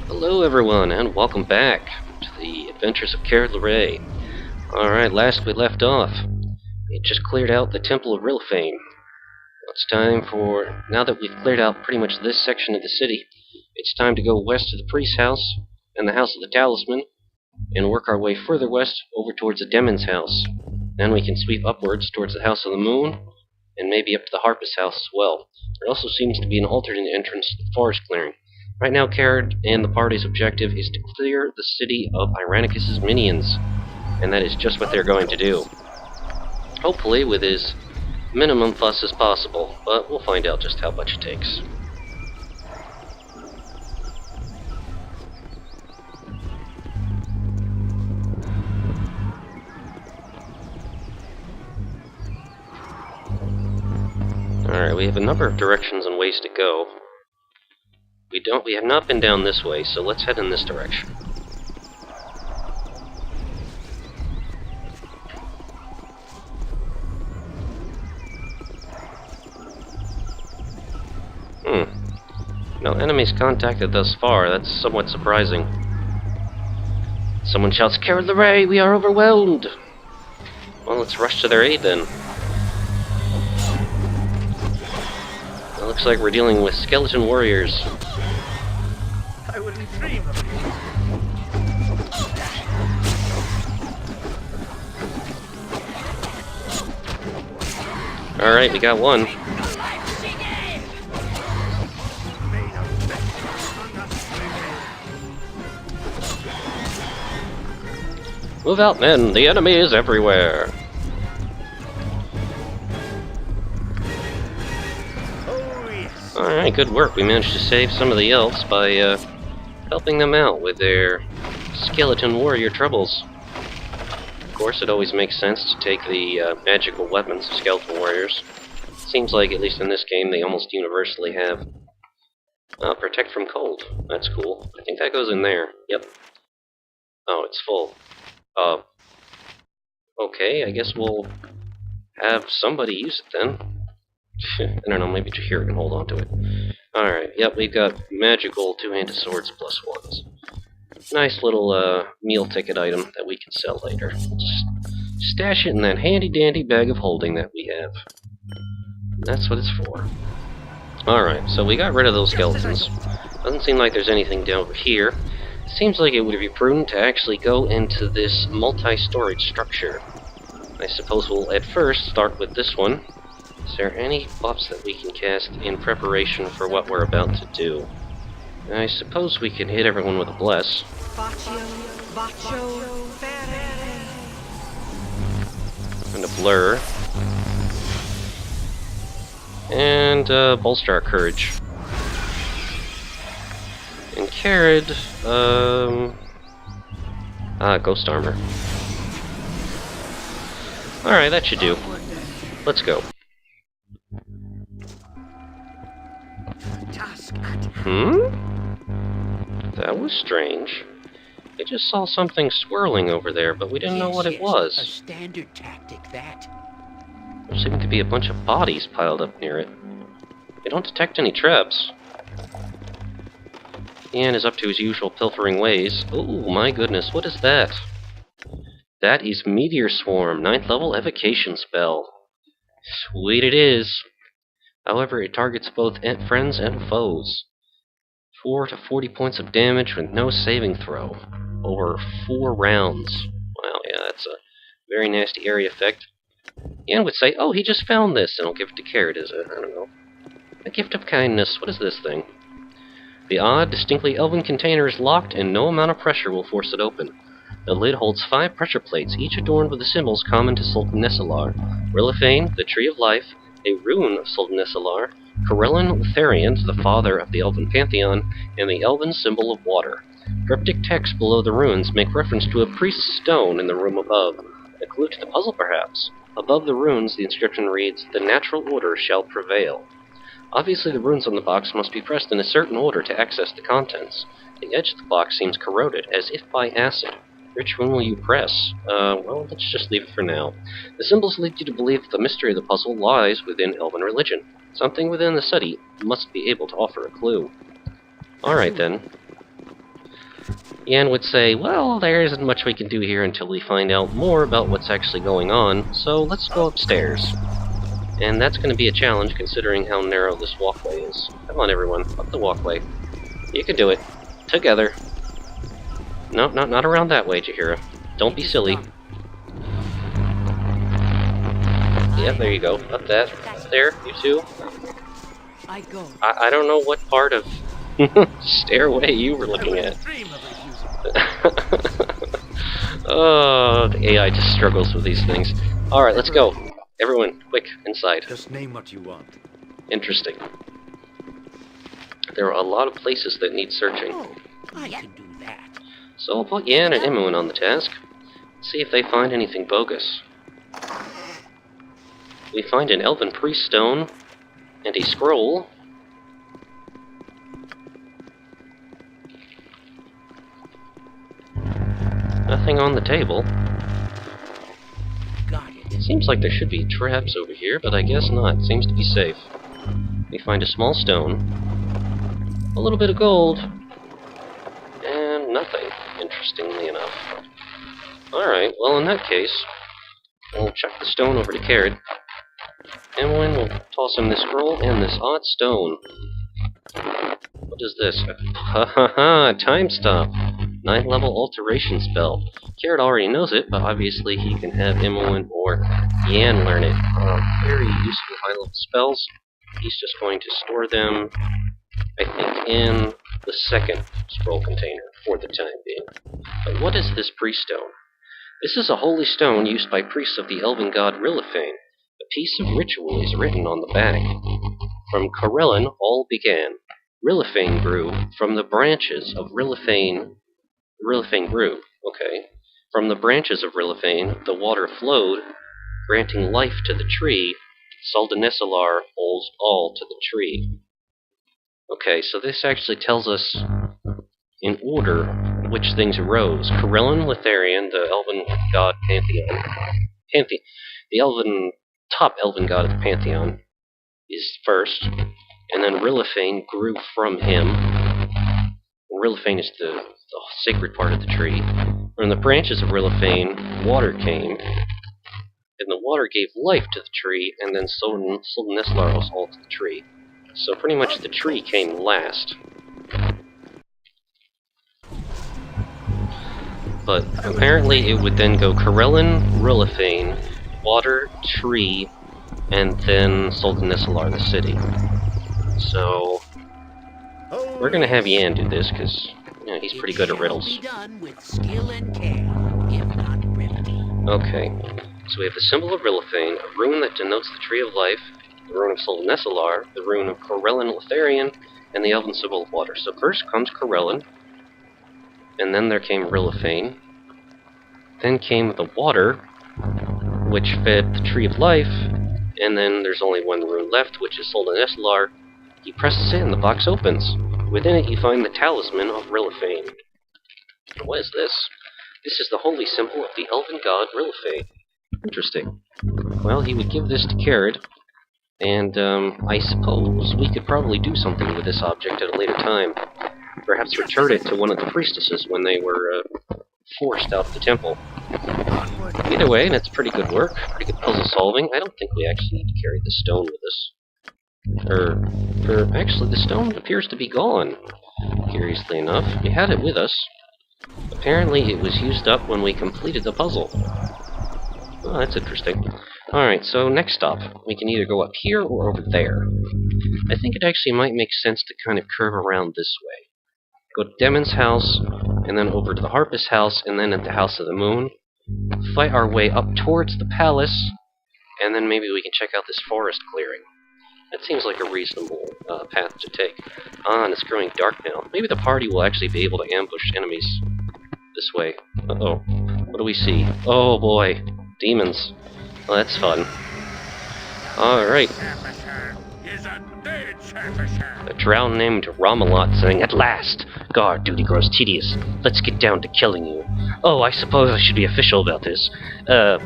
Hello everyone, and welcome back to the adventures of Kered Larae. Alright, last we left off, we just cleared out the Temple of Rilfane. It's time for, now that we've cleared out pretty much this section of the city, it's time to go west to the priest's house, and the house of the talisman, and work our way further west over towards the Demin's house. Then we can sweep upwards towards the house of the moon, and maybe up to the harpist's house as well. There also seems to be an alternate entrance to the forest clearing. Right now, Kered and the party's objective is to clear the city of Irenicus' minions, and that is just what they're going to do. Hopefully with as minimum fuss as possible, but we'll find out just how much it takes. Alright, we have a number of directions and ways to go. We have not been down this way, so let's head in this direction. No enemies contacted thus far. That's somewhat surprising. Someone shouts, "Kered Larae, we are overwhelmed!" Well, let's rush to their aid then. It looks like we're dealing with skeleton warriors. I wouldn't dream of it. Alright, we got one. Move out, men! The enemy is everywhere! Alright, good work. We managed to save some of the elves by helping them out with their skeleton warrior troubles. Of course, it always makes sense to take the magical weapons of skeleton warriors. Seems like, at least in this game, they almost universally have protect from cold. That's cool. I think that goes in there. Yep. Oh, it's full. Okay, I guess we'll have somebody use it then. I don't know, maybe Jahir can hold on to it. Alright, yep, we've got magical two-handed swords +1s. Nice little meal ticket item that we can sell later. Just stash it in that handy-dandy bag of holding that we have. That's what it's for. Alright, so we got rid of those skeletons. Doesn't seem like there's anything down here. Seems like it would be prudent to actually go into this multi-storage structure. I suppose we'll at first start with this one. Is there any buffs that we can cast in preparation for what we're about to do? I suppose we can hit everyone with a bless. And a blur. And bolster our courage. And Kered, ghost armor. Alright, that should do. Let's go. That was strange. I just saw something swirling over there, but we didn't know what it was. A standard tactic, that. There seemed to be a bunch of bodies piled up near it. We don't detect any traps. Ian is up to his usual pilfering ways. Oh my goodness, what is that? That is Meteor Swarm, 9th level evocation spell. Sweet it is. However, it targets both friends and foes. 4 to 40 points of damage with no saving throw. Over 4 rounds. Wow, yeah, that's a very nasty area effect. Ian would say, oh, he just found this, and I'll give it to Kered, is it? I don't know. A gift of kindness. What is this thing? The odd, distinctly elven container is locked, and no amount of pressure will force it open. The lid holds 5 pressure plates, each adorned with the symbols common to Suldanesselar: Rilfane, the Tree of Life, a rune of Suldanesselar, Corellin Lutherian, the father of the elven pantheon, and the elven symbol of water. Cryptic text below the runes make reference to a priest's stone in the room above. A clue to the puzzle, perhaps. Above the runes, the inscription reads, "The natural order shall prevail." Obviously, the runes on the box must be pressed in a certain order to access the contents. The edge of the box seems corroded, as if by acid. Which one will you press? Well, let's just leave it for now. The symbols lead you to believe that the mystery of the puzzle lies within elven religion. Something within the study must be able to offer a clue. Alright then. Yan would say, well, there isn't much we can do here until we find out more about what's actually going on, so let's go upstairs. And that's going to be a challenge considering how narrow this walkway is. Come on, everyone, up the walkway. You can do it. Together. No, not around that way, Jaheira. Don't be silly. Yeah, there you go. Up that. There, you two. I don't know what part of stairway you were looking at. Oh, the AI just struggles with these things. Alright, let's go. Everyone, quick, inside. Just name what you want. Interesting. There are a lot of places that need searching. Oh, I can do that. So I'll put Yan and Imoen on the task. See if they find anything bogus. We find an elven priest stone and a scroll. Nothing on the table. Got it. Seems like there should be traps over here, but I guess not. Seems to be safe. We find a small stone, a little bit of gold, and nothing, interestingly enough. Alright, well in that case, we'll chuck the stone over to Kered. Imoen will toss him this scroll and this odd stone. What is this? Ha ha ha! Time stop! 9th level alteration spell. Kered already knows it, but obviously he can have Imoen or Yan learn it. Very useful high-level spells. He's just going to store them, I think, in the second scroll container for the time being. But what is this priest stone? This is a holy stone used by priests of the elven god Rillifain. A piece of ritual is written on the back. From Corellin all began. Rillifain grew from the branches of Rillifain grew, okay. From the branches of Rillifain, the water flowed, granting life to the tree. Suldanesselar holds all to the tree. Okay, so this actually tells us in order which things arose. Kered Larae, the elven god pantheon. The top elven god of the pantheon is first, and then Rillifain grew from him. Rillifain is the sacred part of the tree. From the branches of Rillifain, water came, and the water gave life to the tree, and then Suldanesselar was all to the tree. So pretty much the tree came last. But apparently it would then go Corellin, Rillifain, water, tree, and then Suldanesselar, the city. So we're gonna have Yan do this, because he's pretty good at riddles. Okay, so we have the symbol of Rillifain, a rune that denotes the Tree of Life, the rune of Suldanesselar, the rune of Kered Larae, and the elven symbol of water. So first comes Corellin, and then there came Rillifain. Then came the water, which fed the Tree of Life, and then there's only one rune left, which is Suldanesselar. He presses it and the box opens. Within it you find the talisman of Rillifain. What is this? This is the holy symbol of the elven god Rillifain. Interesting. Well, he would give this to Kered, and I suppose we could probably do something with this object at a later time. Perhaps return it to one of the priestesses when they were forced out of the temple. Either way, that's pretty good work, pretty good puzzle solving. I don't think we actually need to carry the stone with us. Actually, the stone appears to be gone, curiously enough. We had it with us. Apparently it was used up when we completed the puzzle. Oh, that's interesting. Alright, so next stop. We can either go up here or over there. I think it actually might make sense to kind of curve around this way. Go to Demin's house, and then over to the Harpist's house, and then at the House of the Moon. Fight our way up towards the palace, and then maybe we can check out this forest clearing. That seems like a reasonable path to take. Ah, and it's growing dark now. Maybe the party will actually be able to ambush enemies this way. Uh-oh. What do we see? Oh boy. Demons. Well, that's fun. Alright. A drow named Ramalot saying, "At last! Guard duty grows tedious. Let's get down to killing you. Oh, I suppose I should be official about this.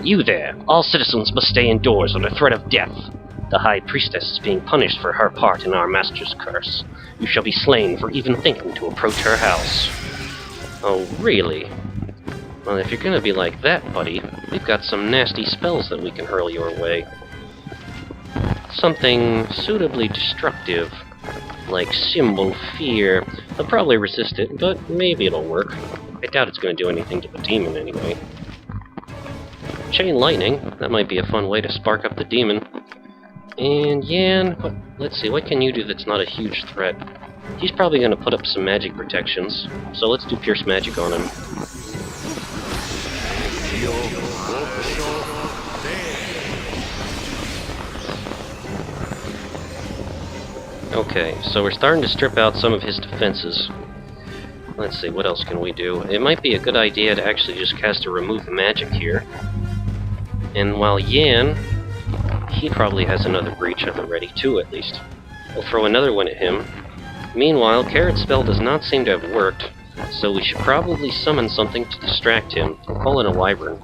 You there. All citizens must stay indoors under threat of death. The High Priestess is being punished for her part in our master's curse. You shall be slain for even thinking to approach her house." Oh, really? Well, if you're gonna be like that, buddy, we've got some nasty spells that we can hurl your way. Something suitably destructive, like Symbol Fear. They'll probably resist it, but maybe it'll work. I doubt it's going to do anything to the demon anyway. Chain Lightning, that might be a fun way to spark up the demon. And Yan, let's see, what can you do that's not a huge threat? He's probably going to put up some magic protections, so let's do Pierce Magic on him. Okay, so we're starting to strip out some of his defenses. Let's see, what else can we do? It might be a good idea to actually just cast a Remove Magic here. And while Yan, he probably has another breach at the ready too, at least. We'll throw another one at him. Meanwhile, Kered's spell does not seem to have worked, so we should probably summon something to distract him. We'll call in a wyvern.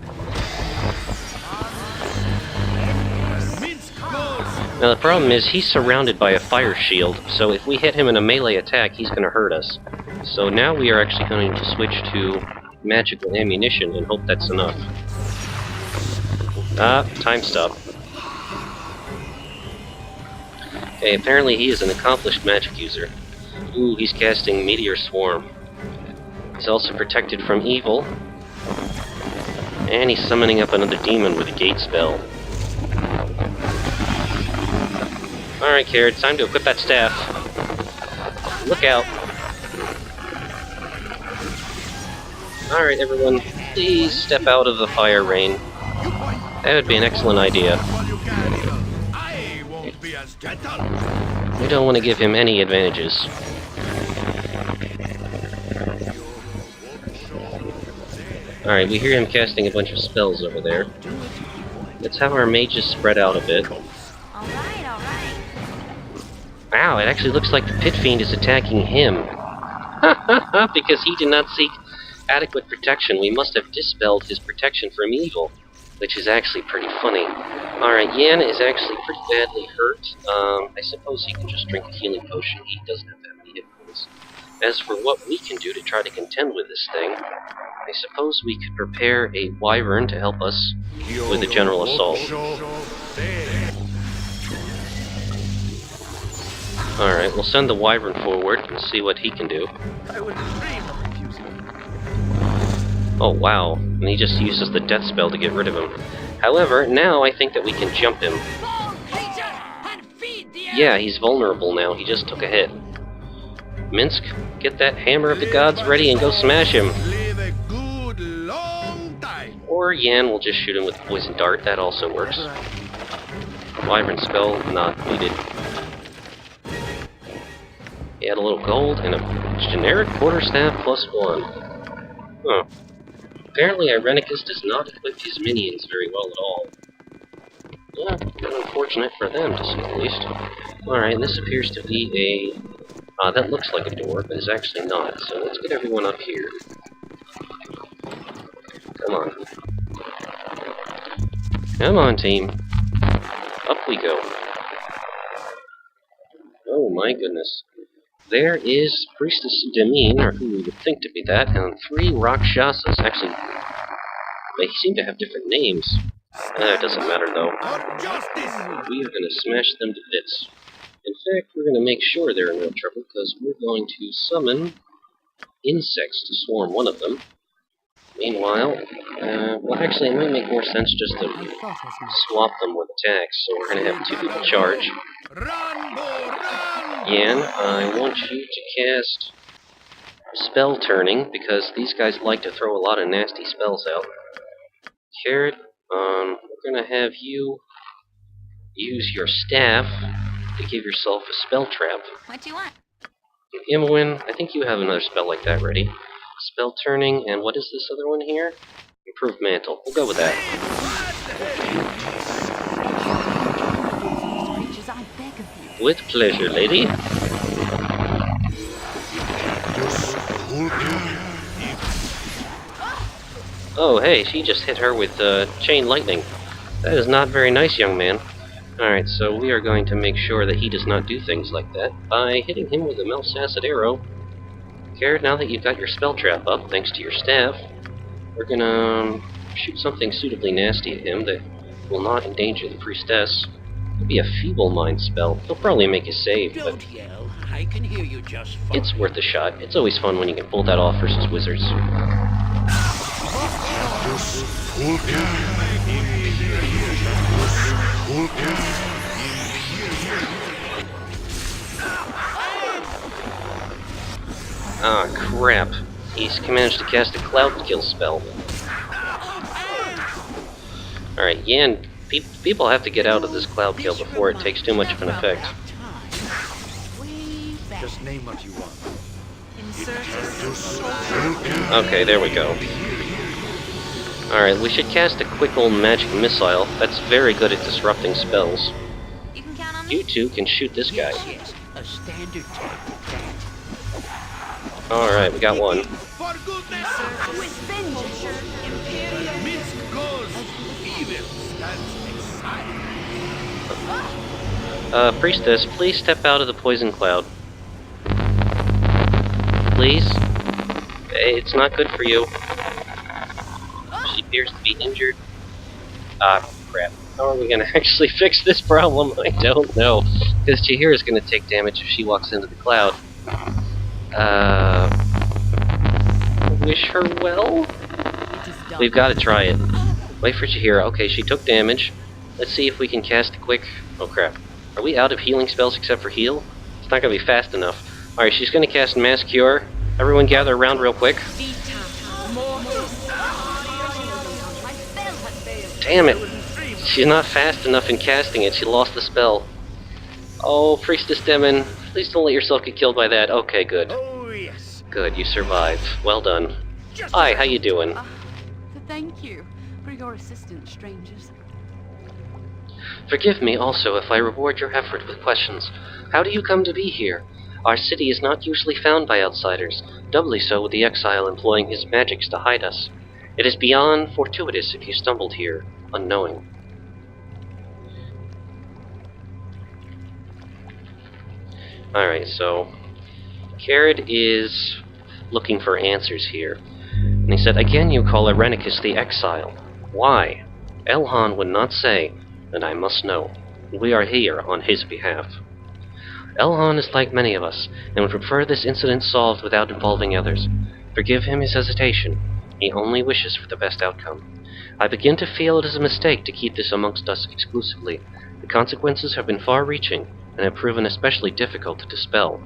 Now the problem is, he's surrounded by a fire shield, so if we hit him in a melee attack, he's going to hurt us. So now we are actually going to switch to magical ammunition and hope that's enough. Time stop. Okay, apparently he is an accomplished magic user. Ooh, he's casting Meteor Swarm. He's also protected from evil. And he's summoning up another demon with a gate spell. Alright, Kered, time to equip that staff. Look out. Alright, everyone, please step out of the fire rain. That would be an excellent idea. We don't want to give him any advantages. Alright, we hear him casting a bunch of spells over there. Let's have our mages spread out a bit. Wow, it actually looks like the Pit Fiend is attacking him. Because he did not seek adequate protection, we must have dispelled his protection from evil. Which is actually pretty funny. Alright, Yan is actually pretty badly hurt. I suppose he can just drink a healing potion. He doesn't have that many hit points. As for what we can do to try to contend with this thing, I suppose we could prepare a wyvern to help us with the general assault. Alright, we'll send the wyvern forward and see what he can do. Oh wow, and he just uses the death spell to get rid of him. However, now I think that we can jump him. Yeah, he's vulnerable now, he just took a hit. Minsk, get that Hammer of the Gods ready and go smash him! Or Yan will just shoot him with Poison Dart, that also works. Wyvern spell, not needed. He had a little gold and a generic quarterstaff +1. Huh. Apparently, Irenicus does not equip his minions very well at all. Yeah, unfortunate for them, to say the least. Alright, this appears to be a... that looks like a door, but is actually not. So let's get everyone up here. Come on. Come on, team. Up we go. Oh my goodness. There is Priestess Demin, or who we would think to be that, and 3 Rakshasas. Actually, they seem to have different names. It doesn't matter, though. We are going to smash them to bits. In fact, we're going to make sure they're in real trouble, because we're going to summon insects to swarm one of them. Meanwhile, well, actually, it might make more sense just to swap them with attacks, so we're going to have 2 people charge. Yan, I want you to cast Spell Turning, because these guys like to throw a lot of nasty spells out. Kered, we're going to have you use your staff to give yourself a spell trap. What do you want? Imoen, I think you have another spell like that ready. Spell Turning, and what is this other one here? Improved Mantle. We'll go with that. With pleasure, lady. Oh, hey, she just hit her with Chain Lightning. That is not very nice, young man. Alright, so we are going to make sure that he does not do things like that by hitting him with a Melsacid Arrow. Kered, now that you've got your spell trap up, thanks to your staff, we're gonna shoot something suitably nasty at him that will not endanger the priestess. It'll be a feeble mind spell. He'll probably make a save, but Don't yell. I can hear you just fine. it's worth a shot. It's always fun when you can pull that off versus wizards. Ah, crap. He's managed to cast a cloud kill spell. Alright, Yan, people have to get out of this cloud kill before it takes too much of an effect. Just name what you want. Okay, there we go. Alright, we should cast a quick old magic missile. That's very good at disrupting spells. You two can shoot this guy. Yes, a standard tactic. Alright, we got one. For goodness Minsk goes. Evil stands aside. Priestess, please step out of the poison cloud. Please? It's not good for you. She appears to be injured. Ah, crap. How are we gonna actually fix this problem? I don't know. Because Chihira's gonna take damage if she walks into the cloud. Wish her well? We've got to try it. Wait for Chihira. Okay, she took damage. Let's see if we can cast a quick... Oh, crap. Are we out of healing spells except for heal? It's not going to be fast enough. Alright, she's going to cast Mass Cure. Everyone gather around real quick. Damn it! She's not fast enough in casting it. She lost the spell. Oh, Priestess Demin, please don't let yourself get killed by that. Okay, good. Oh yes. Good, you survived. Well done. Hi, how you doing? Thank you for your assistance, strangers. Forgive me also if I reward your effort with questions. How do you come to be here? Our city is not usually found by outsiders, doubly so with the exile employing his magics to hide us. It is beyond fortuitous if you stumbled here, unknowing. Alright, so Kered is looking for answers here. And he said, again you call Irenicus the exile. Why? Elhan would not say, and I must know. We are here on his behalf. Elhan is like many of us, and would prefer this incident solved without involving others. Forgive him his hesitation. He only wishes for the best outcome. I begin to feel it is a mistake to keep this amongst us exclusively. The consequences have been far-reaching, and have proven especially difficult to dispel.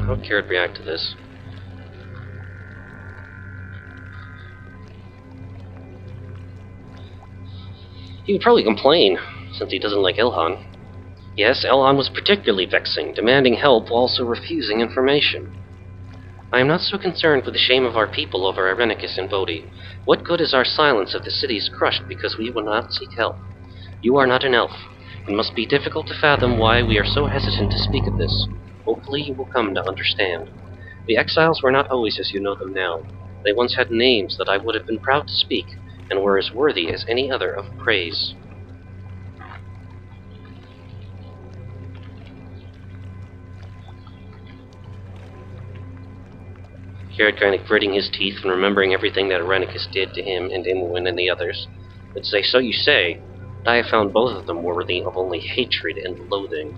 How would Kered react to this? He would probably complain, since he doesn't like Elhan. Yes, Elhan was particularly vexing, demanding help while also refusing information. I am not so concerned with the shame of our people over Irenicus and Bodhi. What good is our silence if the city is crushed because we will not seek help? You are not an elf. It must be difficult to fathom why we are so hesitant to speak of this. Hopefully you will come to understand. The exiles were not always as you know them now. They once had names that I would have been proud to speak, and were as worthy as any other of praise. Kered kind of gritting his teeth and remembering everything that Irenicus did to him and Imoen and the others. Would say, so you say, but I have found both of them worthy of only hatred and loathing.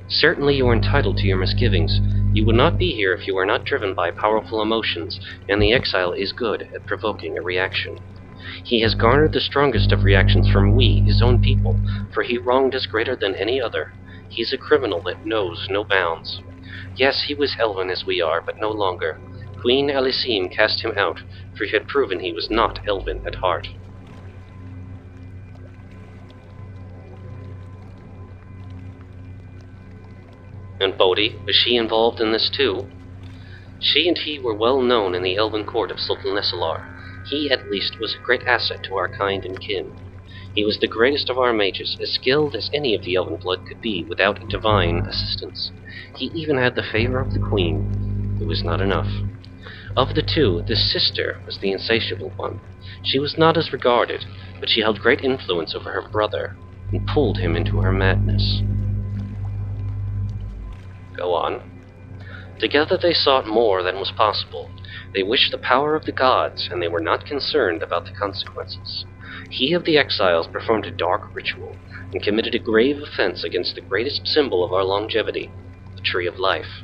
Certainly you are entitled to your misgivings. You would not be here if you were not driven by powerful emotions, and the exile is good at provoking a reaction. He has garnered the strongest of reactions from we, his own people, for he wronged us greater than any other. He is a criminal that knows no bounds. Yes, he was elven as we are, but no longer. Queen Elysim cast him out, for he had proven he was not elven at heart. And Bodhi, was she involved in this too? She and he were well known in the elven court of Suldanesselar. He, at least, was a great asset to our kind and kin. He was the greatest of our mages, as skilled as any of the elven blood could be without divine assistance. He even had the favor of the queen. It was not enough. Of the two, the sister was the insatiable one. She was not as regarded, but she held great influence over her brother. and pulled him into her madness. Go on. Together they sought more than was possible. They wished the power of the gods, and they were not concerned about the consequences. He of the exiles performed a dark ritual, and committed a grave offense against the greatest symbol of our longevity, the Tree of Life.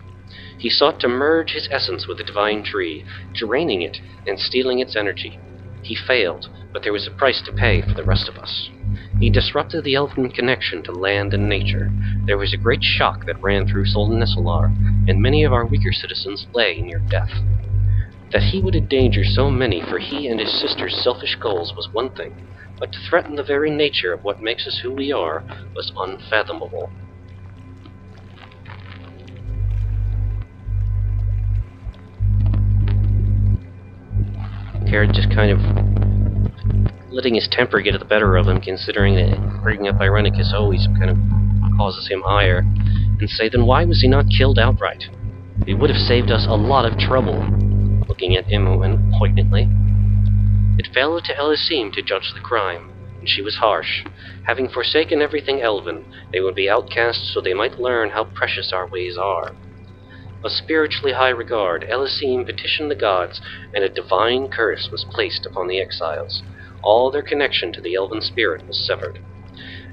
He sought to merge his essence with the divine tree, draining it and stealing its energy. He failed, but there was a price to pay for the rest of us. He disrupted the elven connection to land and nature. There was a great shock that ran through Suldanesselar, and many of our weaker citizens lay near death. That he would endanger so many for he and his sister's selfish goals was one thing, but to threaten the very nature of what makes us who we are was unfathomable. Kered just kind of letting his temper get the better of him, considering that bringing up Irenicus always kind of causes him ire, and say, then why was he not killed outright? It would have saved us a lot of trouble. Looking at Imoen poignantly. It fell to Elysim to judge the crime, and she was harsh. Having forsaken everything elven, they would be outcasts so they might learn how precious our ways are. Of spiritually high regard, Elysim petitioned the gods, and a divine curse was placed upon the exiles. All their connection to the elven spirit was severed.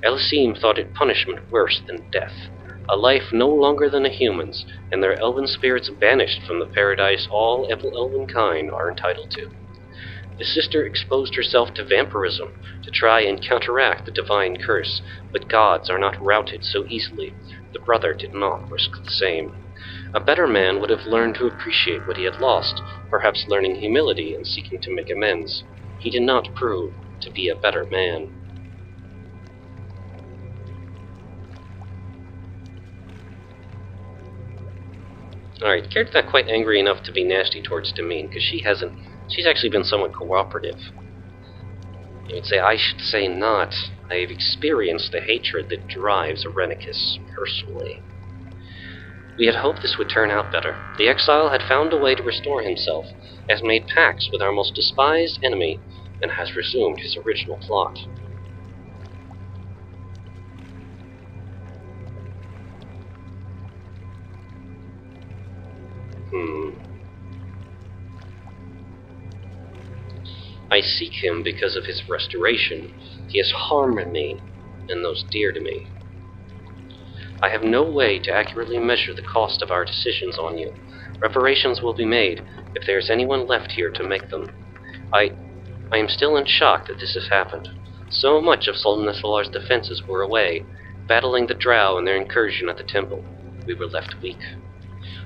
Elysim thought it punishment worse than death, a life no longer than a human's, and their elven spirits banished from the paradise all elven kind are entitled to. The sister exposed herself to vampirism to try and counteract the divine curse, but gods are not routed so easily. The brother did not risk the same. A better man would have learned to appreciate what he had lost, perhaps learning humility and seeking to make amends. He did not prove to be a better man. Alright, Kered's not quite angry enough to be nasty towards Demin, because she's actually been somewhat cooperative. You would say, I should say not. I have experienced the hatred that drives Irenicus personally. We had hoped this would turn out better. The exile had found a way to restore himself, has made pacts with our most despised enemy, and has resumed his original plot. I seek him because of his restoration. He has harmed me, and those dear to me. I have no way to accurately measure the cost of our decisions on you. Reparations will be made, if there is anyone left here to make them. I am still in shock that this has happened. So much of Suldanesselar's defenses were away, battling the drow in their incursion at the temple. We were left weak.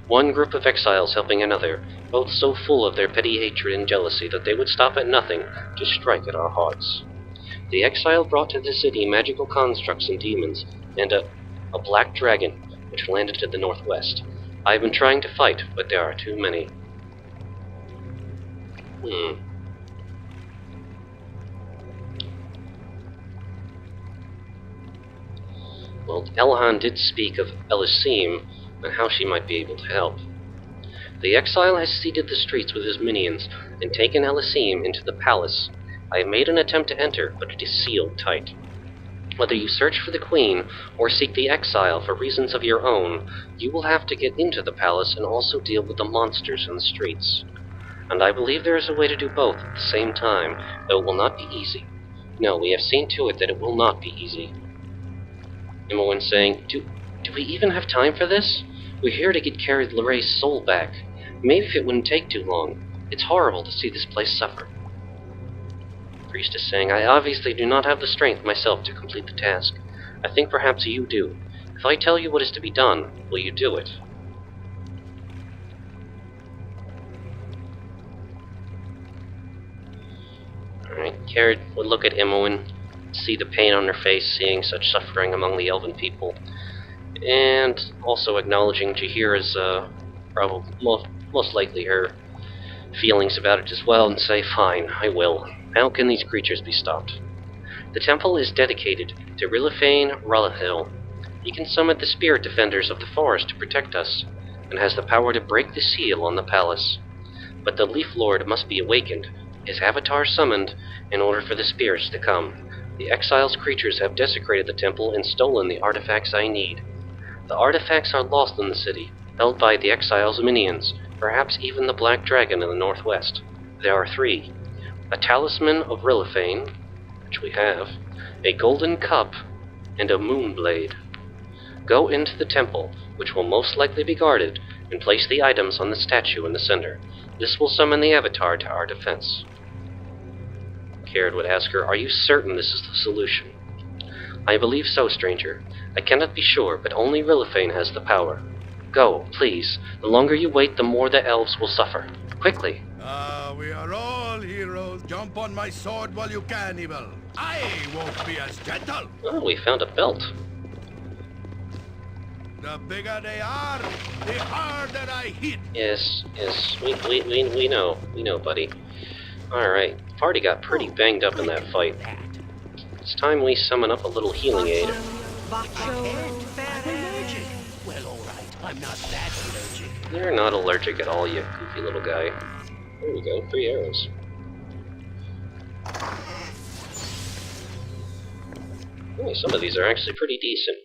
One group of exiles helping another, both so full of their petty hatred and jealousy that they would stop at nothing to strike at our hearts. The exile brought to the city magical constructs and demons, and a black dragon, which landed to the northwest. I have been trying to fight, but there are too many. Well, Elhan did speak of Elysim, and how she might be able to help. The exile has seeded the streets with his minions, and taken Elysim into the palace. I have made an attempt to enter, but it is sealed tight. Whether you search for the queen, or seek the exile for reasons of your own, you will have to get into the palace and also deal with the monsters in the streets. And I believe there is a way to do both at the same time, though it will not be easy. No, we have seen to it that it will not be easy. Imoen saying, Do we even have time for this? We're here to get Kered Larae's soul back. Maybe if it wouldn't take too long. It's horrible to see this place suffer. Priestess saying, I obviously do not have the strength myself to complete the task. I think perhaps you do. If I tell you what is to be done, will you do it? Alright, Kered would look at Imoen, see the pain on her face, seeing such suffering among the elven people, and also acknowledging Jahira's, probably, most likely her feelings about it as well, and say, fine, I will. How can these creatures be stopped? The temple is dedicated to Rilifane Ralahil. He can summon the spirit defenders of the forest to protect us, and has the power to break the seal on the palace. But the Leaf Lord must be awakened, his avatar summoned, in order for the spirits to come. The Exile's creatures have desecrated the temple and stolen the artifacts I need. The artifacts are lost in the city, held by the Exile's minions, perhaps even the Black Dragon in the northwest. There are 3. A talisman of Rilliphane, which we have, a golden cup, and a moon blade. Go into the temple, which will most likely be guarded, and place the items on the statue in the center. This will summon the Avatar to our defense. Kered would ask her, "Are you certain this is the solution?" "I believe so, stranger. I cannot be sure, but only Rilliphane has the power. Go, please. The longer you wait, the more the elves will suffer. Quickly." We are all heroes. Jump on my sword while you can, Evil. I won't be as gentle. Oh, we found a belt. The bigger they are, the harder I hit. Yes, we know. We know, buddy. Alright, party got pretty banged up in that fight. It's time we summon up a little healing aid. Well, alright. I'm not that allergic. You're not allergic at all, you goofy little guy. There we go, 3 arrows. Oh, some of these are actually pretty decent.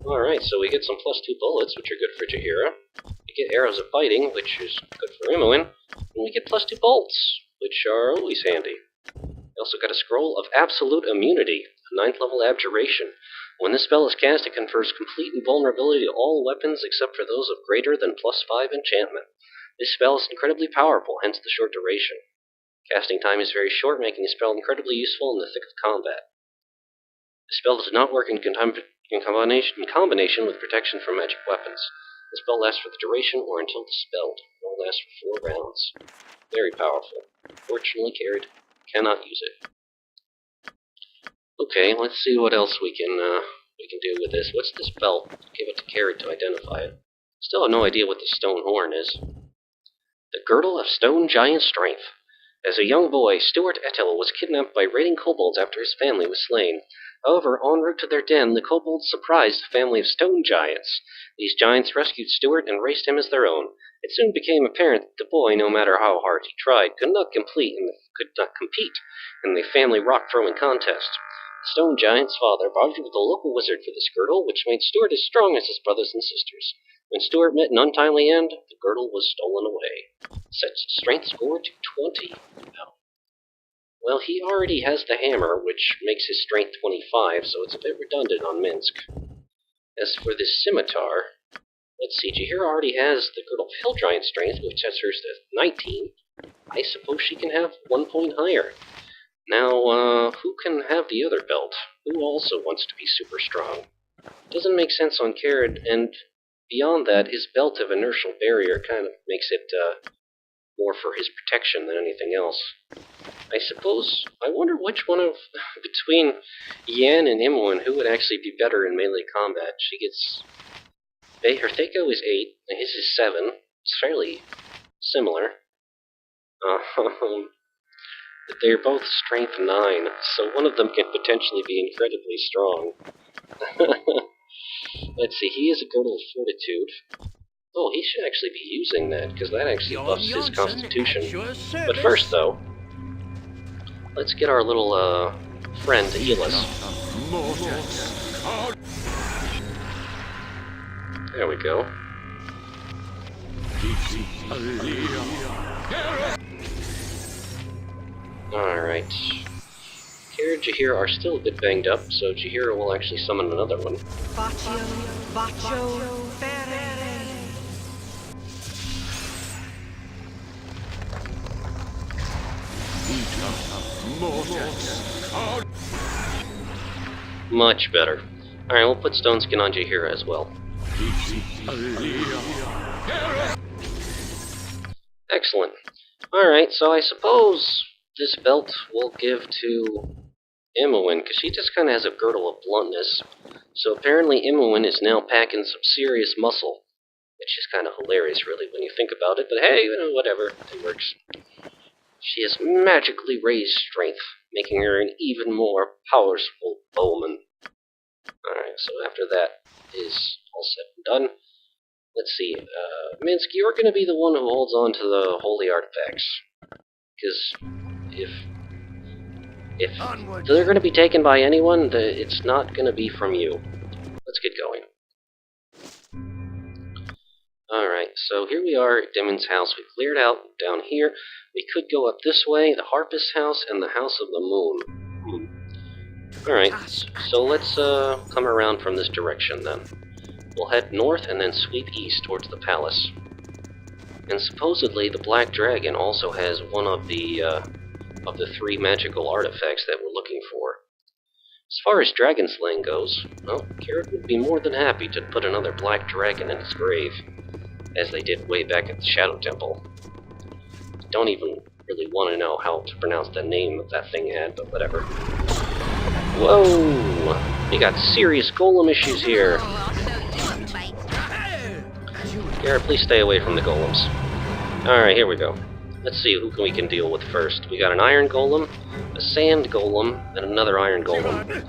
Alright, so we get some +2 bullets, which are good for Jaheira. We get arrows of fighting, which is good for Imoen. And we get +2 bolts, which are always handy. We also got a scroll of absolute immunity, a 9th level abjuration. When this spell is cast, it confers complete invulnerability to all weapons except for those of greater than +5 enchantment. This spell is incredibly powerful, hence the short duration. Casting time is very short, making the spell incredibly useful in the thick of combat. The spell does not work in combination with protection from magic weapons. The spell lasts for the duration or until dispelled. It will last for 4 rounds. Very powerful. Unfortunately, Kered cannot use it. Okay, let's see what else we can do with this. What's this belt? Give it to Kered to identify it. Still have no idea what the stone horn is. The Girdle of Stone Giant Strength. As a young boy, Stuart Ettil was kidnapped by raiding kobolds after his family was slain. However, en route to their den, the kobolds surprised a family of stone giants. These giants rescued Stuart and raised him as their own. It soon became apparent that the boy, no matter how hard he tried, could not compete in the family rock-throwing contest. The stone giant's father bartered with a local wizard for this girdle, which made Stuart as strong as his brothers and sisters. When Stuart met an untimely end, the girdle was stolen away. Sets strength score to 20. Wow. Well, he already has the hammer, which makes his strength 25, so it's a bit redundant on Minsk. As for this scimitar, let's see, Jaheira already has the Girdle of Hill Giant Strength, which sets hers to 19. I suppose she can have 1 point higher. Now, who can have the other belt? Who also wants to be super strong? Doesn't make sense on Kered, and beyond that, his belt of inertial barrier kind of makes it more for his protection than anything else. I suppose, I wonder which one of, between Yan and Imoen, who would actually be better in melee combat. She gets, her Thako is 8, and his is 7. It's fairly similar. But they're both strength 9, so one of them can potentially be incredibly strong. Let's see, he has a Girdle of Fortitude. Oh, he should actually be using that, because that actually buffs his constitution. But first, though, let's get our little, friend to heal us. There we go. Alright. Kered and Jaheira are still a bit banged up, so Jaheira will actually summon another one. Much better. Alright, we'll put Stone Skin on Jaheira as well. Excellent. Alright, so I suppose this belt we'll give to Imoen, because she just kind of has a Girdle of Bluntness. So apparently Imoen is now packing some serious muscle, which is kind of hilarious, really, when you think about it. But hey, you know, whatever, it works. She has magically raised strength, making her an even more powerful bowman. Alright, so after that is all said and done, let's see, Minsk, you're going to be the one who holds on to the holy artifacts. Because if If Onwards. they're going to be taken by anyone, it's not going to be from you. Let's get going. Alright, so here we are at Demin's house. We cleared out down here. We could go up this way, the Harpist house, and the House of the Moon. Alright, so let's come around from this direction then. We'll head north and then sweep east towards the palace. And supposedly the Black Dragon also has one of the 3 magical artifacts that we're looking for. As far as dragon slaying goes, well, Kered would be more than happy to put another Black Dragon in its grave, as they did way back at the Shadow Temple. Don't even really want to know how to pronounce the name that thing had, but whatever. Whoa! We got serious golem issues here. Kered, please stay away from the golems. Alright, here we go. Let's see who we can deal with first. We got an iron golem, a sand golem, and another iron golem.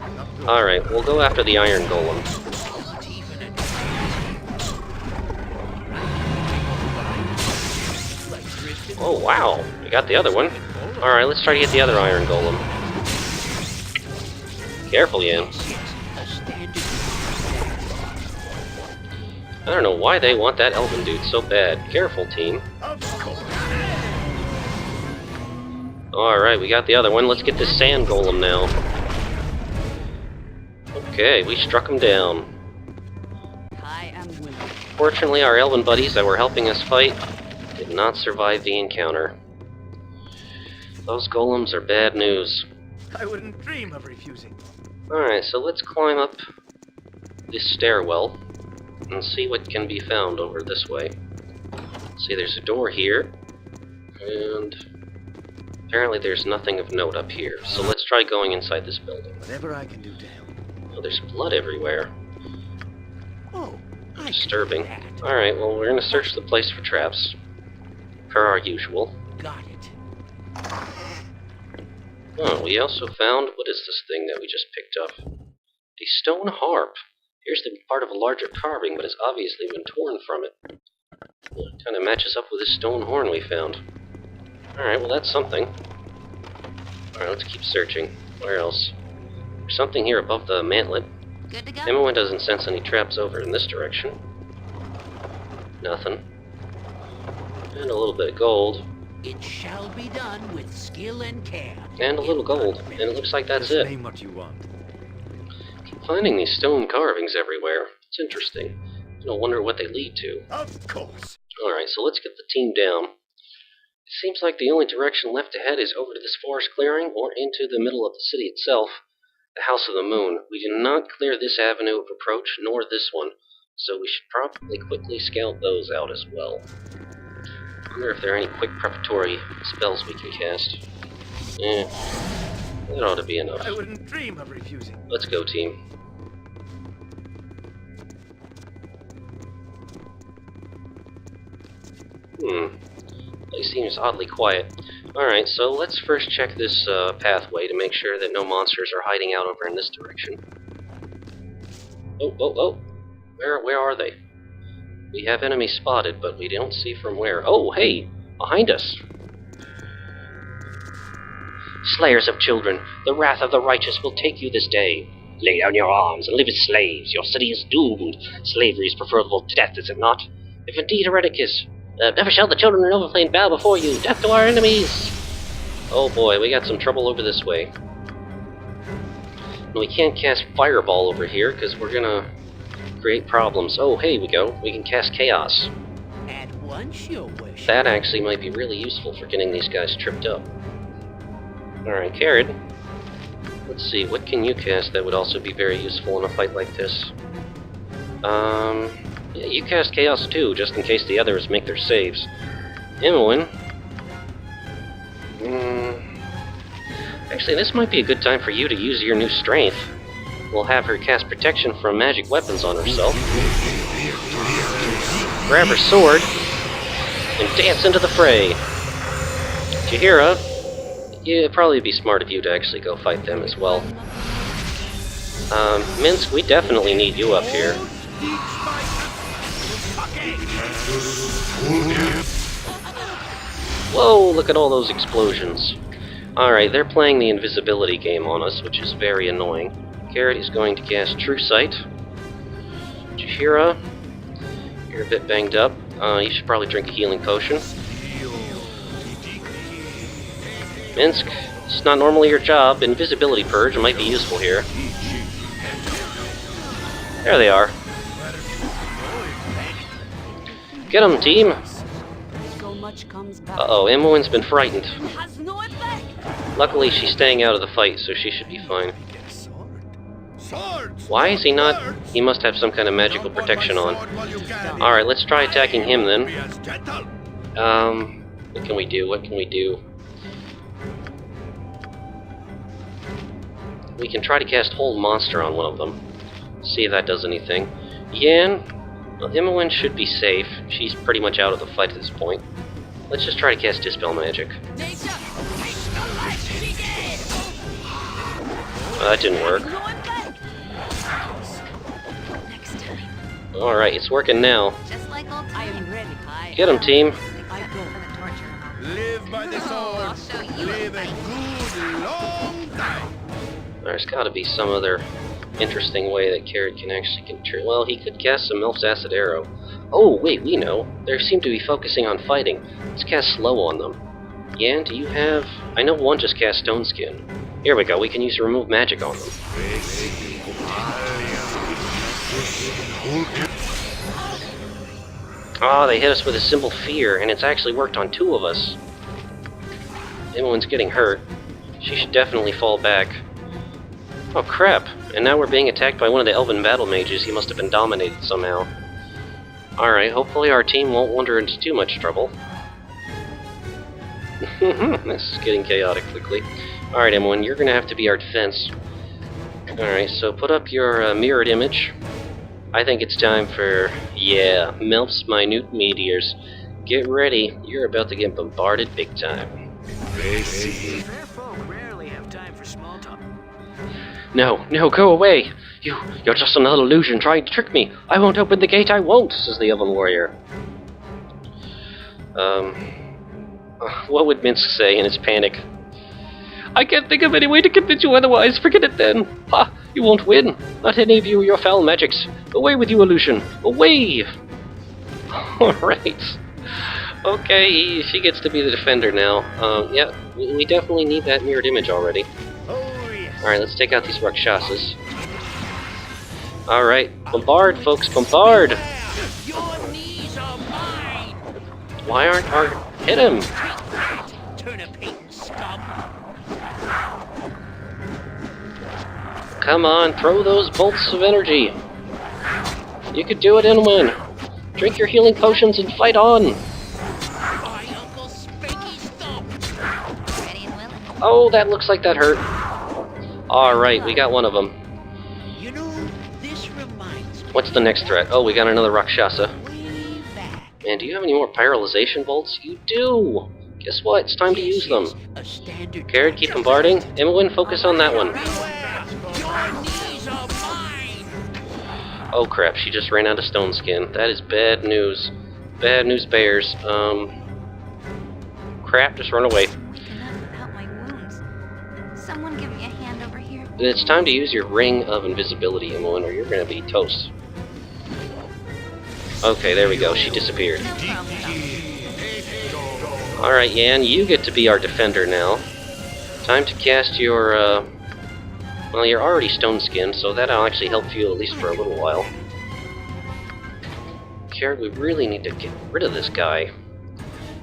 Alright, we'll go after the iron golem. Oh wow, we got the other one. Alright, let's try to get the other iron golem. Careful, Yan. I don't know why they want that elven dude so bad. Careful, team. Alright, we got the other one. Let's get this sand golem now. Okay, we struck him down. Fortunately, our elven buddies that were helping us fight did not survive the encounter. Those golems are bad news. I wouldn't dream of refusing. Alright, so let's climb up this stairwell and see what can be found over this way. See, there's a door here, and apparently there's nothing of note up here. So let's try going inside this building. Whatever I can do to help. Oh, there's blood everywhere. Oh, disturbing. Alright, well, we're gonna search the place for traps, per our usual. Got it. Oh, we also found, what is this thing that we just picked up? A stone harp. Here's the part of a larger carving, but it's obviously been torn from it. Kind of matches up with this stone horn we found. Alright, well that's something. Alright, let's keep searching. Where else? There's something here above the mantlet. Good to go. Everyone doesn't sense any traps over in this direction. Nothing. And a little bit of gold. It shall be done with skill and care. And a little gold. And it looks like that's Just it. name what you want. Keep finding these stone carvings everywhere. It's interesting. I wonder what they lead to. Of course. Alright, so let's get the team down. It seems like the only direction left ahead is over to this forest clearing or into the middle of the city itself, the House of the Moon. We did not clear this avenue of approach, nor this one, so we should probably quickly scout those out as well. I wonder if there are any quick preparatory spells we can cast. That ought to be enough. I wouldn't dream of refusing. Let's go, team. Place seems oddly quiet. Alright, so let's first check this pathway to make sure that no monsters are hiding out over in this direction. Oh. Where are they? We have enemies spotted, but we don't see from where. Oh, hey! Behind us! Slayers of children, the wrath of the righteous will take you this day. Lay down your arms and live as slaves. Your city is doomed. Slavery is preferable to death, is it not? If indeed, Irenicus, never shall the children of Overplane bow before you. Death to our enemies! Oh boy, we got some trouble over this way. And we can't cast Fireball over here, because we're gonna create problems. Oh, hey, we go. We can cast Chaos. At once, your worship. That actually might be really useful for getting these guys tripped up. Alright, Kered. Let's see, what can you cast that would also be very useful in a fight like this? Yeah, you cast Chaos too, just in case the others make their saves. Imoen. Actually, this might be a good time for you to use your new strength. We'll have her cast protection from magic weapons on herself. Grab her sword, and dance into the fray. Jahira, it'd probably be smart of you to actually go fight them as well. Minsk, we definitely need you up here. Whoa, look at all those explosions. Alright, they're playing the invisibility game on us, which is very annoying. Kered is going to cast True Sight. Jahira, you're a bit banged up. You should probably drink a healing potion. Minsk, it's not normally your job. Invisibility Purge might be useful here. There they are. Get him, team! So much comes back. Uh-oh, Imoen's been frightened. Has no effect. Luckily, she's staying out of the fight, so she should be fine. Swords! Why is he not? He must have some kind of magical protection on. Alright, let's try attacking him then. What can we do? What can we do? We can try to cast Hold Monster on one of them. See if that does anything. Yan, well, Imoen should be safe. She's pretty much out of the fight at this point. Let's just try to cast Dispel Magic. That didn't work. Next time. Alright, it's working now. Just like old I am ready. Get him, team. I go for the torture. Live by the I'll sword. show you Live a a good long time. There's gotta be some other interesting way that Kered can actually control. Well, he could cast some Elf's Acid Arrow. Oh, wait, we know. They seem to be focusing on fighting. Let's cast Slow on them. Yan, do you have... I know one just cast Stone Skin. Here we go, we can use Remove Magic on them. Oh, they hit us with a simple fear, and it's actually worked on 2 of us. Imoen's getting hurt. She should definitely fall back. Oh crap, and now we're being attacked by one of the Elven Battle Mages. He must have been dominated somehow. Alright, hopefully our team won't wander into too much trouble. This is getting chaotic quickly. Alright, Imoen, you're gonna have to be our defense. Alright, so put up your mirrored image. I think it's time for, yeah, Melf's Minute Meteors. Get ready, you're about to get bombarded big time. Fair folk rarely have time for small talk. No, go away! You're just another illusion trying to trick me! I won't open the gate, I won't, says the Elven Warrior. What would Minsk say in his panic? I can't think of any way to convince you otherwise, forget it then! Ha! You won't win! Not any of you or your foul magics! Away with you, illusion! Away! Alright. Okay, she gets to be the defender now. Yeah, we definitely need that mirrored image already. Alright, let's take out these Rakshasas. Alright, bombard, folks, bombard! Your knees are mine! Why aren't our... Hit him! Turnip-hating scum! Come on, throw those bolts of energy! You could do it, Imoen! Drink your healing potions and fight on! My Uncle Spanky's thumb! Ready and willing. Oh, that looks like that hurt. Alright, we got one of them. You know, this reminds me What's the next threat? Oh, we got another Rakshasa. way back. Man, do you have any more Paralyzation bolts? You do! Guess what? It's time to use them. A standard Kered, keep bombarding. Imoen, focus on that one. Your knees are mine! Oh crap, she just ran out of Stone Skin. That is bad news. Bad news bears. Crap, just run away. Enough without my wounds. Someone give me a hand over here. It's time to use your Ring of Invisibility, Imoen, or you're gonna be toast. Okay, there we go. She disappeared. No problem. Alright, Yan, you get to be our defender now. Time to cast your, well, you're already Stone Skinned, so that'll actually help you at least for a little while. Kered, we really need to get rid of this guy.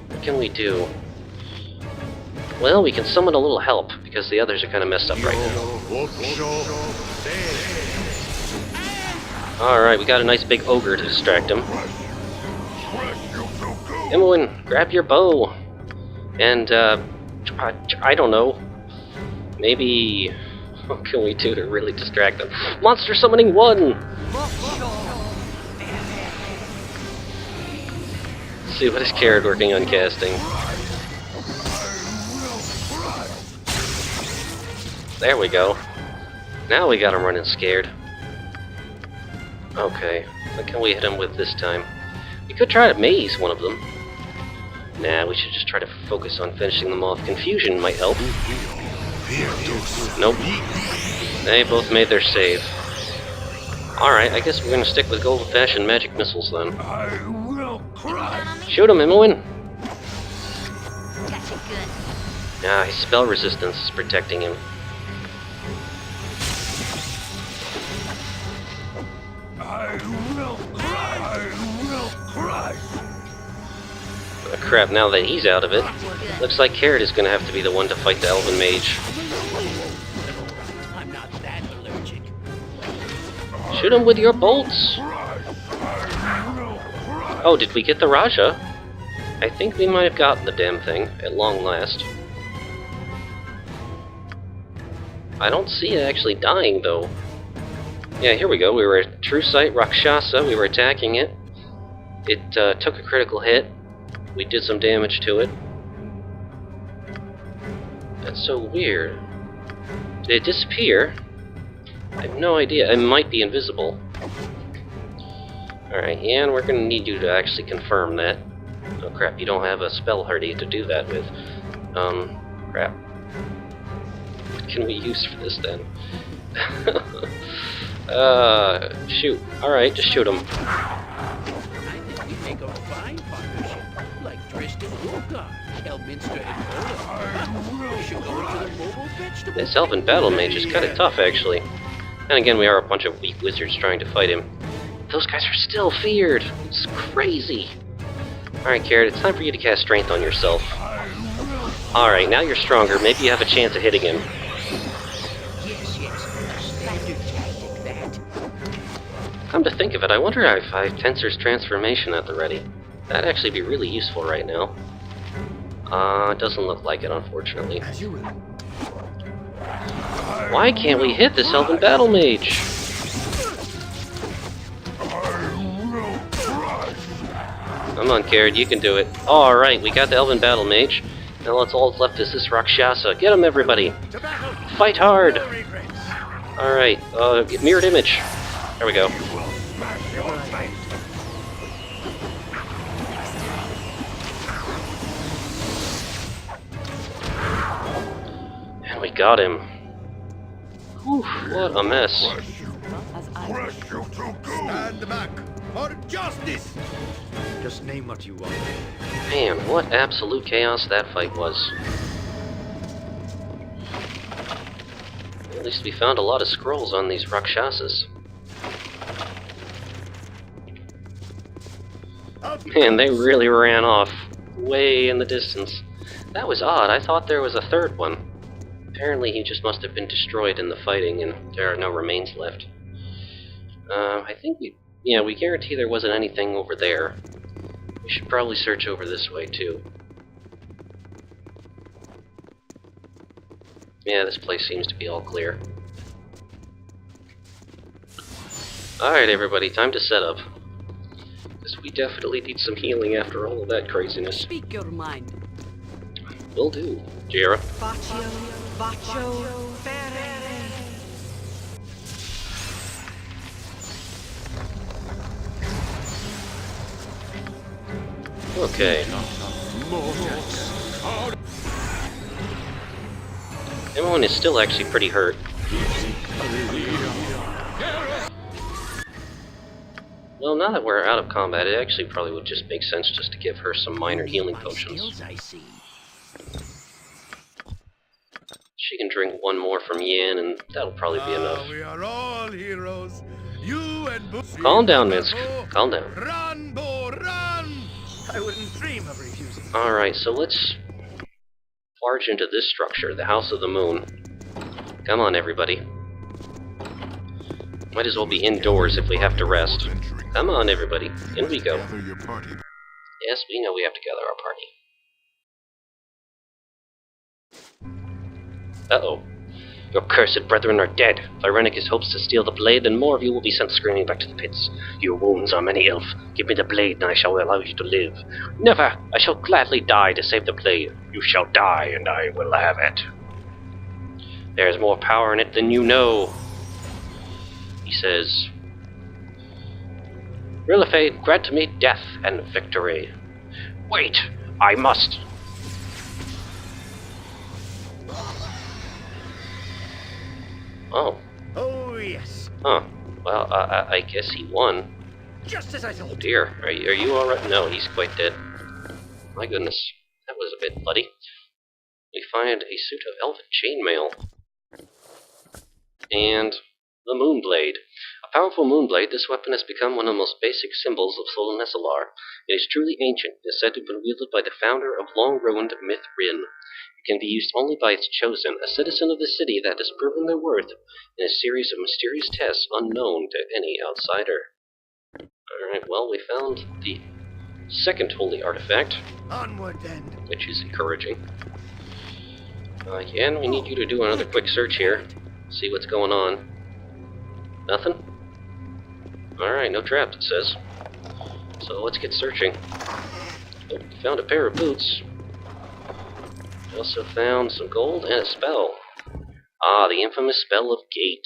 What can we do? Well, we can summon a little help, because the others are kind of messed up right now. Alright, we got a nice big ogre to distract him. Imoen, grab your bow. And, I don't know. Maybe... What can we do to really distract them? Monster Summoning 1! Let's see, what is Kered working on casting? There we go. Now we got him running scared. Okay, what can we hit him with this time? We could try to maze one of them. Nah, we should just try to focus on finishing them off. Confusion might help. Nope. They both made their save. Alright, I guess we're gonna stick with gold-fashioned magic missiles then. I will crush. Shoot him, Imoen! Gotcha good. Ah, his spell resistance is protecting him. I will crush. Oh, crap, now that he's out of it, looks like Kered is gonna have to be the one to fight the Elven Mage. I'm not that allergic. Shoot him with your bolts! Oh, did we get the Raja? I think we might have gotten the damn thing, at long last. I don't see it actually dying, though. Yeah, here we go. We were at True Sight Rakshasa. We were attacking it. It took a critical hit. We did some damage to it. That's so weird. Did it disappear? I have no idea. It might be invisible. Alright, and we're going to need you to actually confirm that. Oh crap, you don't have a spell hardy to do that with. Crap. What can we use for this then? Shoot. Alright, just shoot him. I think we make a fine partnership, like Tristan Ulgar, Elminster and Ola. We should go into the mobile vegetable. This Elven Battle Mage is kind of tough, actually. And again, we are a bunch of weak wizards trying to fight him. Those guys are still feared! It's crazy! Alright, Kered, it's time for you to cast Strength on yourself. Alright, now you're stronger. Maybe you have a chance of hitting him. Yes, a standard tactic, that. Come to think of it, I wonder if I have Tensor's Transformation at the ready. That'd actually be really useful right now. It doesn't look like it, unfortunately. Why can't we hit this Elven Battle Mage? Come on, Kered, you can do it. Alright, we got the Elven Battle Mage. Now all that's left is this Rakshasa. Get him, everybody! Fight hard! Alright, mirrored image. There we go. And we got him. Whew, what a mess. As I Stand back for justice. Just name what you want. Man, what absolute chaos that fight was. At least we found a lot of scrolls on these Rakshasas. Man, they really ran off way in the distance. That was odd. I thought there was a third one. Apparently he just must have been destroyed in the fighting and there are no remains left. I think we guarantee there wasn't anything over there. We should probably search over this way too. Yeah, this place seems to be all clear. Alright everybody, time to set up. Because we definitely need some healing after all of that craziness. speak your mind. Will do, Jira. Bacio, Okay. Everyone is still actually pretty hurt. Well, now that we're out of combat, it actually probably would just make sense just to give her some minor healing potions. Skills, I see. She can drink one more from Yan, and that'll probably be enough. We are all heroes. You and Calm down, Minsk. Calm down. Run, Bo, run! I wouldn't dream of refusing. Alright, so let's barge into this structure, the House of the Moon. Come on, everybody. Might as well be indoors if we have to rest. Come on, everybody. In we go. Yes, we know we have to gather our party. Uh-oh. Your cursed brethren are dead. If Irenicus hopes to steal the blade, then more of you will be sent screaming back to the pits. Your wounds are many, elf. Give me the blade, and I shall allow you to live. Never! I shall gladly die to save the blade. You shall die, and I will have it. There is more power in it than you know. He says, Rilifade, grant me death and victory. Wait! I must. Oh. Oh, yes. Huh. Well, I guess he won. Just as I Oh thought. dear. Are you alright? No, he's quite dead. My goodness. That was a bit bloody. We find a suit of elven chainmail. And the Moonblade. A powerful Moonblade, this weapon has become one of the most basic symbols of Suldanesselar. It is truly ancient. It is said to have been wielded by the founder of long-ruined Myth Rin. It can be used only by its chosen, a citizen of the city that has proven their worth in a series of mysterious tests unknown to any outsider. Alright, well, we found the second holy artifact, Onward then. which is encouraging. Again, we need you to do another quick search here. See what's going on. Nothing? Alright, no traps, it says. So let's get searching. Oh, found a pair of boots. We also found some gold and a spell. Ah, the infamous spell of Gate.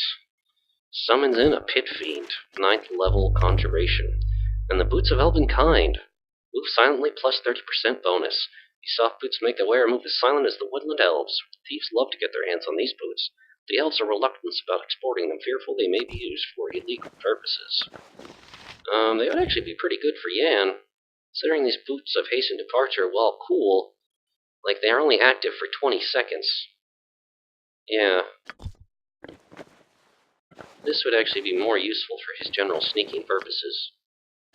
Summons in a pit fiend, 9th level conjuration. And the boots of elven kind. Move silently plus 30% bonus. These soft boots make the wearer move as silent as the woodland elves. Thieves love to get their hands on these boots. The elves are reluctant about exporting them, fearful they may be used for illegal purposes. They would actually be pretty good for Yan, considering these boots of hastened departure, while cool, like they are only active for 20 seconds. Yeah. This would actually be more useful for his general sneaking purposes.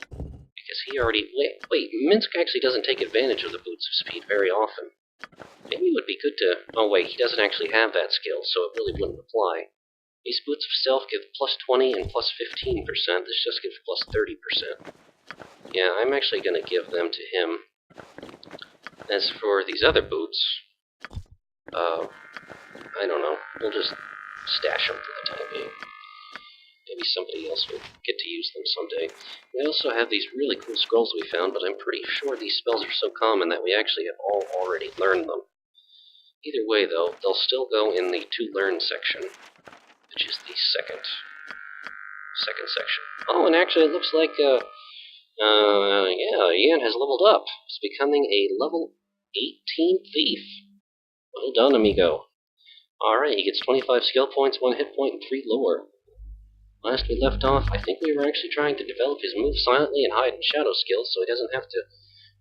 Because he already... Wait, Minsk actually doesn't take advantage of the boots of speed very often. Maybe it would be good to... Oh wait, he doesn't actually have that skill, so it really wouldn't apply. These boots of stealth give plus 20 and plus 15%. This just gives plus 30%. Yeah, I'm actually going to give them to him. As for these other boots... I don't know. We'll just stash them for the time being. Maybe somebody else will get to use them someday. We also have these really cool scrolls we found, but I'm pretty sure these spells are so common that we actually have all already learned them. Either way, though, they'll still go in the to learn section, which is the second section. Oh, and actually it looks like, yeah, Ian has leveled up. He's becoming a level 18 thief. Well done, amigo. Alright, he gets 25 skill points, 1 hit point, and 3 lore. Last we left off, I think we were actually trying to develop his move silently and hide and shadow skills so he doesn't have to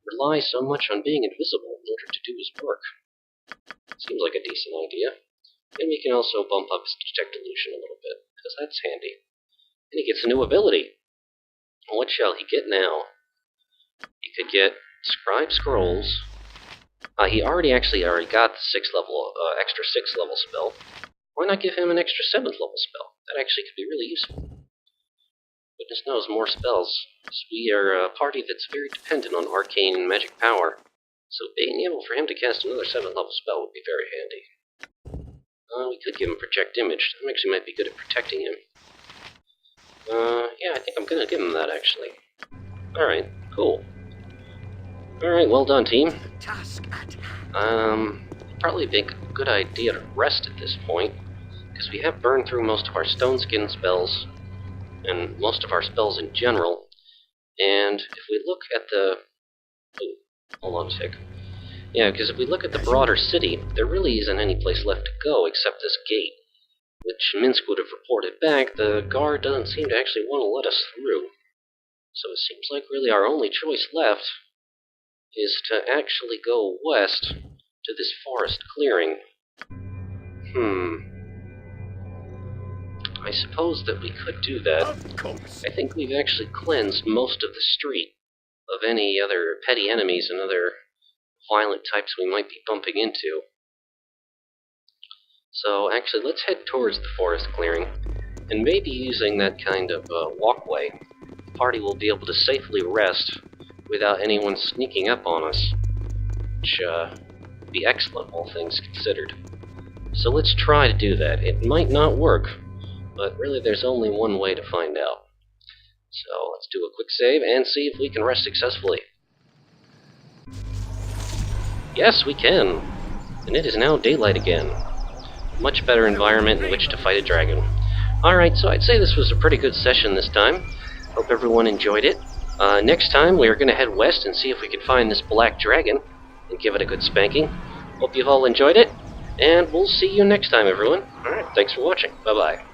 rely so much on being invisible in order to do his work. Seems like a decent idea. And we can also bump up his detect illusion a little bit, because that's handy. And he gets a new ability. What shall he get now? He could get Scribe Scrolls. He already got the extra 6th level spell. Why not give him an extra 7th level spell? That actually could be really useful. Goodness knows, more spells. So we are a party that's very dependent on arcane and magic power. So being able for him to cast another 7th level spell would be very handy. We could give him Project Image. That actually might be good at protecting him. Yeah, I think I'm gonna give him that, actually. Alright, cool. Alright, well done, team. Task at hand. Probably be a good idea to rest at this point, because we have burned through most of our stone skin spells, and most of our spells in general, and if we look at the... Oh, hold on a sec. Yeah, because if we look at the broader city, there really isn't any place left to go except this gate, which Minsk would have reported back. The guard doesn't seem to actually want to let us through. So it seems like really our only choice left is to actually go west to this forest clearing. I suppose that we could do that. Of course. I think we've actually cleansed most of the street of any other petty enemies and other violent types we might be bumping into. So actually, let's head towards the forest clearing, and maybe using that kind of walkway, the party will be able to safely rest without anyone sneaking up on us, which would be excellent, all things considered. So let's try to do that. It might not work, but really there's only one way to find out. So let's do a quick save and see if we can rest successfully. Yes, we can! And it is now daylight again. Much better environment in which to fight a dragon. Alright, so I'd say this was a pretty good session this time. Hope everyone enjoyed it. Next time we are going to head west and see if we can find this black dragon. and give it a good spanking. Hope you've all enjoyed it, and we'll see you next time, everyone. Alright, thanks for watching. Bye-bye.